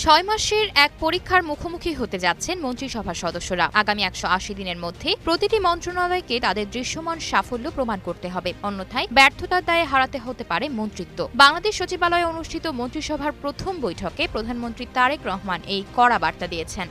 ৬ মাসের এক পরীক্ষার মুখোমুখি হতে যাচ্ছেন মন্ত্রিসভার সদস্যরা। আগামী ১৮০ দিনের মধ্যে প্রতিটি মন্ত্রণালয়কে তাদের দৃশ্যমান সাফল্য প্রমাণ করতে হবে, অন্যথায় ব্যর্থতার দায়ে হারাতে হতে পারে মন্ত্রিত্ব। বাংলাদেশ সচিবালয়ে অনুষ্ঠিত মন্ত্রিসভার প্রথম বৈঠকে প্রধানমন্ত্রী তারেক রহমান এই কড়া বার্তা দিয়েছেন।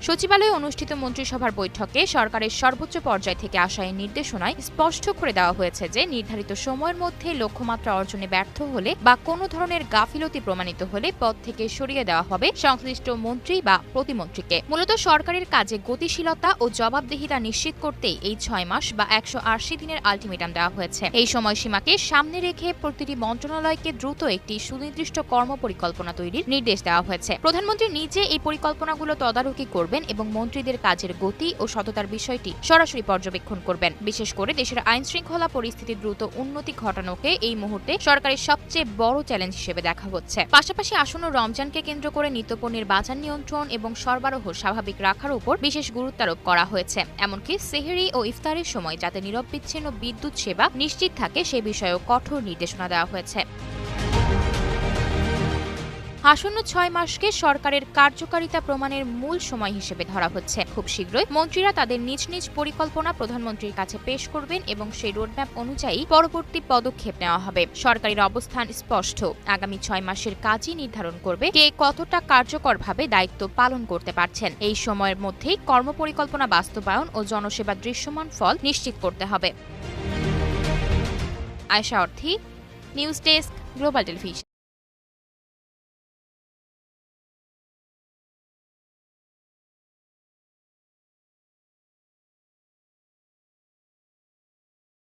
সচিবালয়ে অনুষ্ঠিত মন্ত্রিসভার বৈঠকে সরকারের সর্বোচ্চ পর্যায় থেকে আসা এই নির্দেশনায় স্পষ্ট করে দেওয়া হয়েছে যে নির্ধারিত সময়ের মধ্যে লক্ষ্যমাত্রা অর্জনে ব্যর্থ হলে বা কোনো ধরনের গাফিলতি প্রমাণিত হলে পদ থেকে সরিয়ে দেওয়া হবে সংশ্লিষ্ট মন্ত্রী বা প্রতিমন্ত্রীকে। মূলত সরকারের কাজে গতিশীলতা ও জবাবদিহিতা নিশ্চিত করতেই এই ৬ মাস বা ১৮০ দিনের আলটিমেটাম দেওয়া হয়েছে। এই সময়সীমাকে সামনে রেখে প্রতিটি মন্ত্রণালয়কে দ্রুত একটি সুনির্দিষ্ট কর্মপরিকল্পনা তৈরির নির্দেশ দেওয়া হয়েছে। প্রধানমন্ত্রী নিজে এই পরিকল্পনাগুলো তদারকি করবেন এবং মন্ত্রীদের কাজের গতি ও সততার বিষয়টি সরাসরি পর্যবেক্ষণ করবেন। বিশেষ করে দেশের আইন শৃঙ্খলা পরিস্থিতি দ্রুত উন্নতি ঘটানোকে এই মুহূর্তে সরকারের সবচেয়ে বড় চ্যালেঞ্জ হিসেবে দেখা হচ্ছে। পাশাপাশি আসন্ন রমজানকে কেন্দ্র করে নিত্যপণ্যের বাজার নিয়ন্ত্রণ এবং সরবরাহ স্বাভাবিক রাখার উপর বিশেষ গুরুত্বারোপ করা হয়েছে। এমনকি সেহরি ও ইফতারের সময় যাতে নিরবচ্ছিন্ন বিদ্যুৎ সেবা নিশ্চিত থাকে সে বিষয়েও কঠোর নির্দেশনা দেওয়া হয়েছে। আসন্ন ৬ মাসকে সরকারের কার্যকারিতা প্রমাণের মূল সময় হিসেবে ধরা হচ্ছে। খুব শীঘ্রই মন্ত্রীরা তাদের নিজ নিজ পরিকল্পনা প্রধানমন্ত্রীর কাছে পেশ করবেন এবং সেই রোডম্যাপ অনুযায়ী পরবর্তী পদক্ষেপ নেওয়া হবে। সরকারের অবস্থান স্পষ্ট, আগামী ৬ মাসের কাজই নির্ধারণ করবে কে কতটা কার্যকরভাবে দায়িত্ব পালন করতে পারছেন। এই সময়ের মধ্যেই কর্মপরিকল্পনা বাস্তবায়ন ও জনসেবা দৃশ্যমান ফল নিশ্চিত করতে হবে। আয়েশা অর্থী, নিউজ ডেস্ক, গ্লোবাল টেলিভিশন।